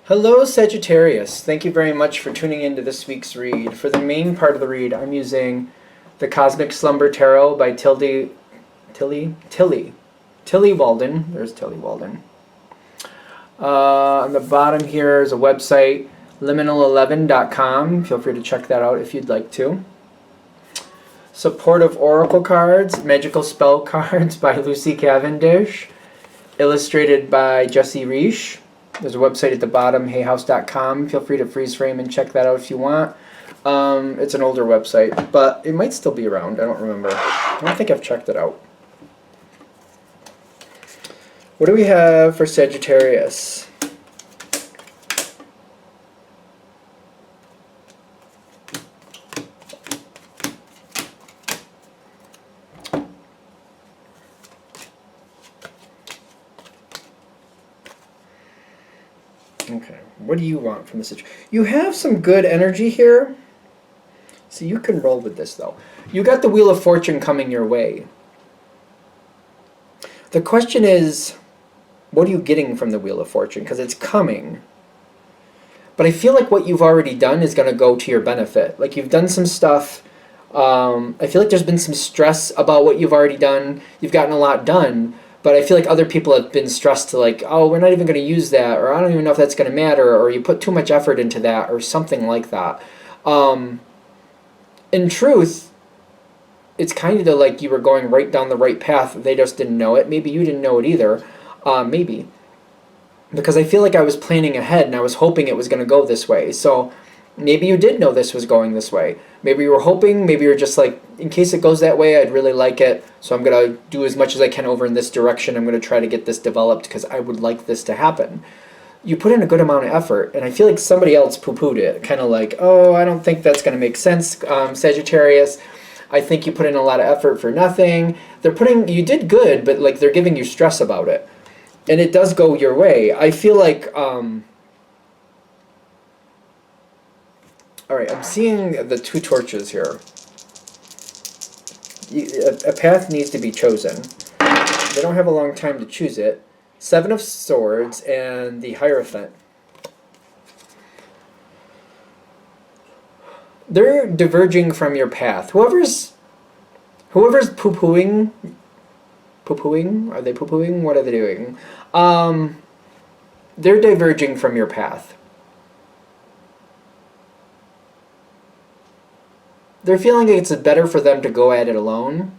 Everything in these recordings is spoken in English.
Hello, Sagittarius. Thank you very much for tuning into this week's read. For the main part of the read, I'm using the Cosmic Slumber Tarot by Tilly Walden. There's Tilly Walden. On the bottom here is a website, liminal11.com. Feel free to check that out if you'd like to. Supportive Oracle Cards, Magical Spell Cards by Lucy Cavendish. Illustrated by Jesse Reish. There's a website at the bottom, hayhouse.com. Feel free to freeze frame and check that out if you want. It's an older website, but it might still be around. I don't remember. I don't think I've checked it out. What do we have for Sagittarius? Okay, what do you want from the situation? You have some good energy here, so you can roll with this, though. You got the Wheel of Fortune coming your way. The question is, what are you getting from the Wheel of Fortune? Because it's coming. But I feel like what you've already done is going to go to your benefit. Like, you've done some stuff. I feel like there's been some stress about what you've already done. You've gotten a lot done. But I feel like other people have been stressed to like, oh, we're not even going to use that, or I don't even know if that's going to matter, or you put too much effort into that, or something like that. In truth, it's kind of like you were going right down the right path. They just didn't know it. Maybe you didn't know it either. Maybe. Because I feel like I was planning ahead, and I was hoping it was going to go this way. So maybe you did know this was going this way. Maybe you were hoping, maybe you were just like, in case it goes that way, I'd really like it, so I'm going to do as much as I can over in this direction. I'm going to try to get this developed because I would like this to happen. You put in a good amount of effort, and I feel like somebody else poo-pooed it. Kind of like, oh, I don't think that's going to make sense, Sagittarius. I think you put in a lot of effort for nothing. You did good, but like they're giving you stress about it. And it does go your way. I feel like... All right, I'm seeing the two torches here. A path needs to be chosen. They don't have a long time to choose it. Seven of Swords and the Hierophant. They're diverging from your path. Whoever's poo-pooing, are they poo-pooing? What are they doing? They're diverging from your path. They're feeling like it's better for them to go at it alone.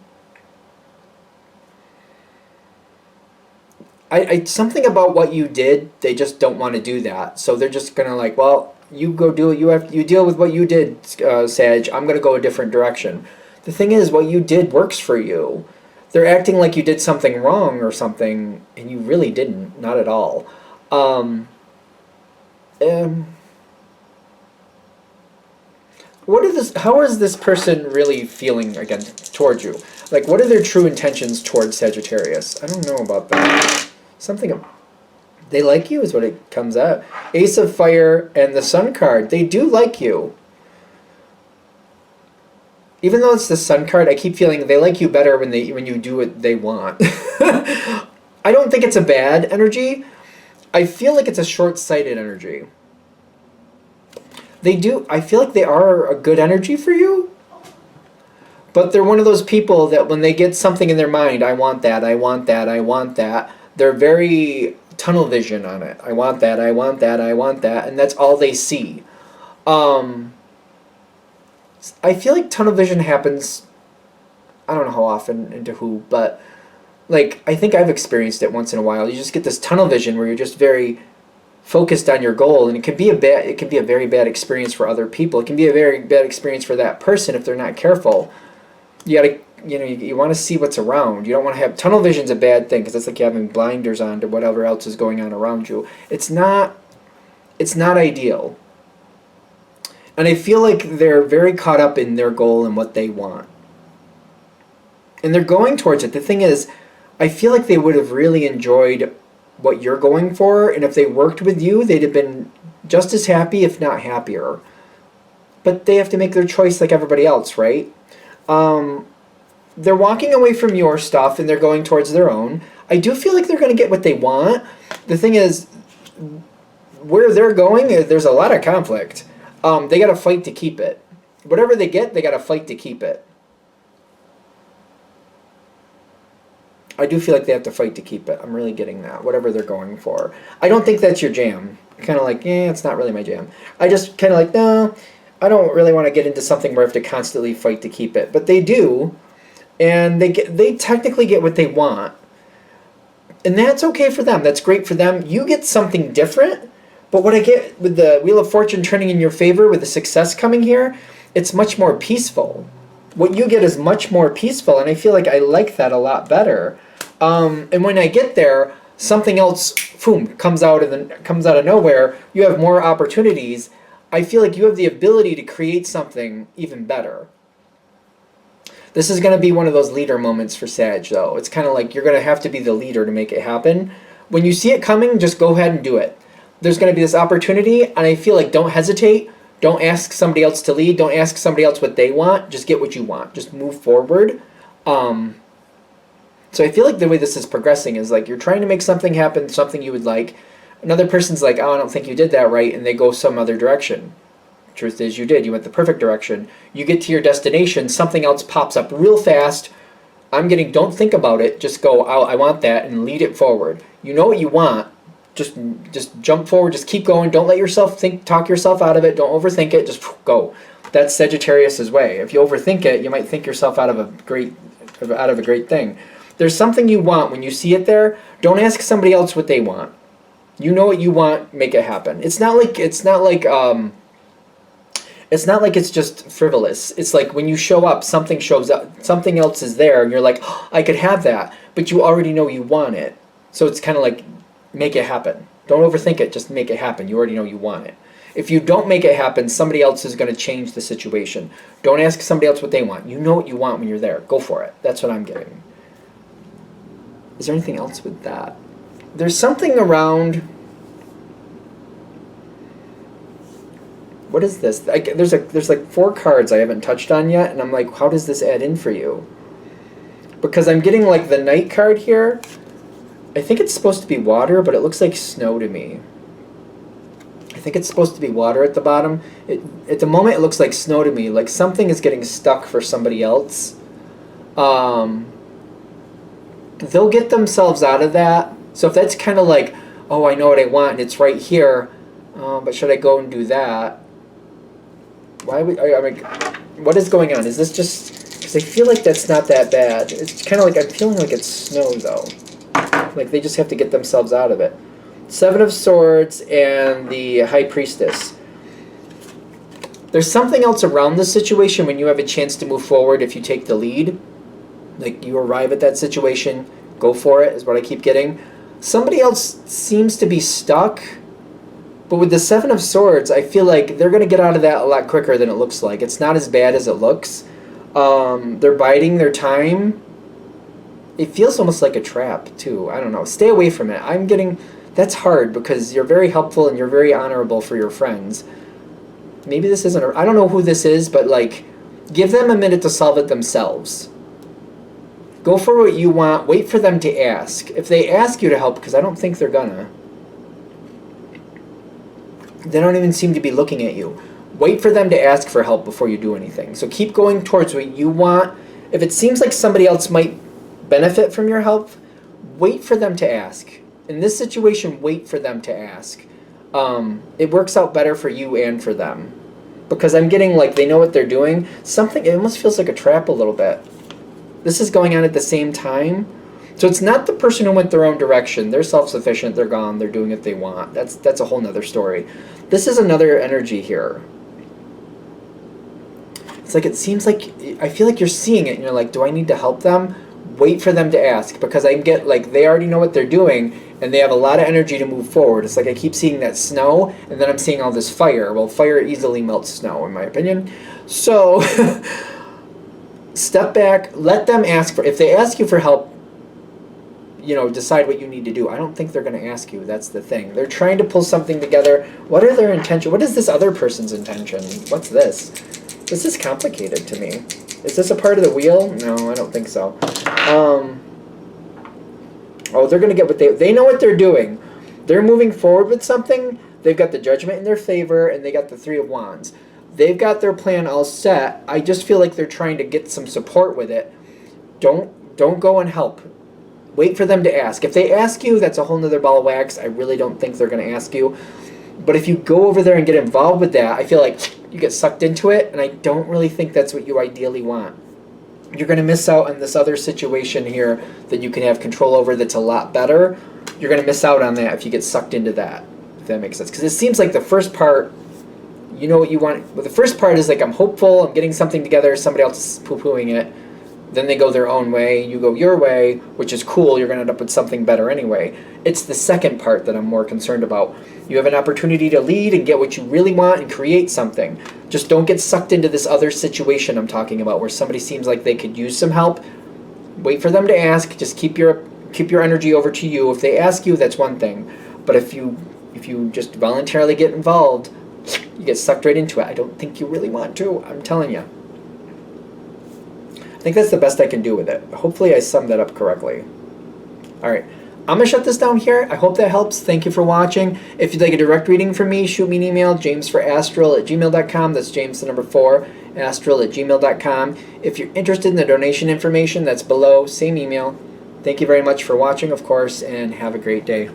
Something about what you did, they just don't want to do that. So they're just going to like, well, you go do it. You deal with what you did, Sag. I'm going to go a different direction. The thing is, what you did works for you. They're acting like you did something wrong or something, and you really didn't. Not at all. How is this person really feeling again towards you? Like, what are their true intentions towards Sagittarius? I don't know about that. Something... They like you is what it comes out. Ace of Fire and the Sun card. They do like you. Even though it's the Sun card, I keep feeling they like you better when you do what they want. I don't think it's a bad energy. I feel like it's a short-sighted energy. I feel like they are a good energy for you, but they're one of those people that when they get something in their mind, I want that, I want that, I want that, they're very tunnel vision on it. I want that, I want that, I want that, and that's all they see. I feel like tunnel vision happens, I don't know how often and to who, but like I think I've experienced it once in a while. You just get this tunnel vision where you're just very focused on your goal, and it can be a very bad experience for other people. It can be a very bad experience for that person if they're not careful. You gotta, you want to see what's around. You don't want to have tunnel vision's a bad thing because it's like you having blinders on to whatever else is going on around you. It's not ideal. And I feel like they're very caught up in their goal and what they want. And they're going towards it. The thing is, I feel like they would have really enjoyed what you're going for, and if they worked with you, they'd have been just as happy, if not happier. But they have to make their choice like everybody else, right? They're walking away from your stuff, and they're going towards their own. I do feel like they're going to get what they want. The thing is, where they're going, there's a lot of conflict. They got to fight to keep it. Whatever they get, they got to fight to keep it. I do feel like they have to fight to keep it. I'm really getting that. Whatever they're going for. I don't think that's your jam. Kind of like, it's not really my jam. I just kind of like, no, I don't really want to get into something where I have to constantly fight to keep it. But they do, and they technically get what they want. And that's okay for them. That's great for them. You get something different. But what I get with the Wheel of Fortune turning in your favor, with the success coming here, it's much more peaceful. What you get is much more peaceful, and I feel like I like that a lot better. And when I get there, something else, boom, comes out of nowhere. You have more opportunities. I feel like you have the ability to create something even better. This is going to be one of those leader moments for Sag, though. It's kind of like you're going to have to be the leader to make it happen. When you see it coming, just go ahead and do it. There's going to be this opportunity, and I feel like don't hesitate. Don't ask somebody else to lead. Don't ask somebody else what they want. Just get what you want. Just move forward. So I feel like the way this is progressing is like you're trying to make something happen, something you would like. Another person's like, oh, I don't think you did that right, and they go some other direction. Truth is, you did. You went the perfect direction. You get to your destination, something else pops up real fast. Don't think about it. Just go, oh, I want that, and lead it forward. You know what you want. Just jump forward. Just keep going. Don't let yourself talk yourself out of it. Don't overthink it. Just go. That's Sagittarius' way. If you overthink it, you might think yourself out of a great thing. There's something you want. When you see it there, don't ask somebody else what they want. You know what you want. Make it happen. It's not like it's just frivolous. It's like when you show up, something shows up, something else is there, and you're like, oh, I could have that, but you already know you want it. So it's kind of like, make it happen. Don't overthink it. Just make it happen. You already know you want it. If you don't make it happen, somebody else is going to change the situation. Don't ask somebody else what they want. You know what you want when you're there. Go for it. That's what I'm getting. Is there anything else with that? There's something around... What is this? There's like 4 cards I haven't touched on yet, and I'm like, how does this add in for you? Because I'm getting like the Knight card here. I think it's supposed to be water, but it looks like snow to me. I think it's supposed to be water at the bottom. At the moment, it looks like snow to me. Like something is getting stuck for somebody else. They'll get themselves out of that. So if that's kind of like, oh, I know what I want, and it's right here, but should I go and do that? Why would I mean, what is going on? Is this just... Because I feel like that's not that bad. It's kind of like, I'm feeling like it's snow, though. Like they just have to get themselves out of it. 7 of Swords and the High Priestess. There's something else around this situation when you have a chance to move forward if you take the lead. Like you arrive at that situation, go for it, is what I keep getting. Somebody else seems to be stuck, but with the 7 of Swords, I feel like they're going to get out of that a lot quicker than it looks like. It's not as bad as it looks. They're biding their time. It feels almost like a trap, too. I don't know. Stay away from it. I'm getting... That's hard because you're very helpful and you're very honorable for your friends. Maybe this isn't... I don't know who this is, but, like, give them a minute to solve it themselves. Go for what you want. Wait for them to ask. If they ask you to help, because I don't think they're gonna. They don't even seem to be looking at you. Wait for them to ask for help before you do anything. So keep going towards what you want. If it seems like somebody else might benefit from your help, wait for them to ask. In this situation, wait for them to ask. It works out better for you and for them. Because I'm getting like they know what they're doing. It almost feels like a trap a little bit. This is going on at the same time. So it's not the person who went their own direction. They're self-sufficient. They're gone. They're doing what they want. That's a whole nother story. This is another energy here. It's like it seems like... I feel like you're seeing it and you're like, do I need to help them? Wait for them to ask. Because I get like they already know what they're doing and they have a lot of energy to move forward. It's like I keep seeing that snow and then I'm seeing all this fire. Well, fire easily melts snow in my opinion. So... Step back, let them ask for... If they ask you for help, decide what you need to do. I don't think they're going to ask you. That's the thing. They're trying to pull something together. What are their intentions? What is this other person's intention? What's this? This is complicated to me. Is this a part of the wheel? No, I don't think so. Oh, they're going to get what they know what they're doing. They're moving forward with something. they've got the Judgment in their favor, and they got the Three of Wands. They've got their plan all set. I just feel like they're trying to get some support with it. Don't go and help. Wait for them to ask. If they ask you, that's a whole nother ball of wax. I really don't think they're going to ask you. But if you go over there and get involved with that, I feel like you get sucked into it, and I don't really think that's what you ideally want. You're going to miss out on this other situation here that you can have control over that's a lot better. You're going to miss out on that if you get sucked into that, if that makes sense. Because it seems like the first part, you know what you want. Well, the first part is like, I'm hopeful, I'm getting something together, somebody else is poo-pooing it. Then they go their own way, you go your way, which is cool, you're going to end up with something better anyway. It's the second part that I'm more concerned about. You have an opportunity to lead and get what you really want and create something. Just don't get sucked into this other situation I'm talking about where somebody seems like they could use some help. Wait for them to ask, just keep your energy over to you. If they ask you, that's one thing. But if you just voluntarily get involved, you get sucked right into it. I don't think you really want to, I'm telling you. I think that's the best I can do with it. Hopefully I summed that up correctly. Alright, I'm going to shut this down here. I hope that helps. Thank you for watching. If you'd like a direct reading from me, shoot me an email, jamesforastral@gmail.com. That's James the number 4, astral@gmail.com. If you're interested in the donation information, that's below, same email. Thank you very much for watching, of course, and have a great day.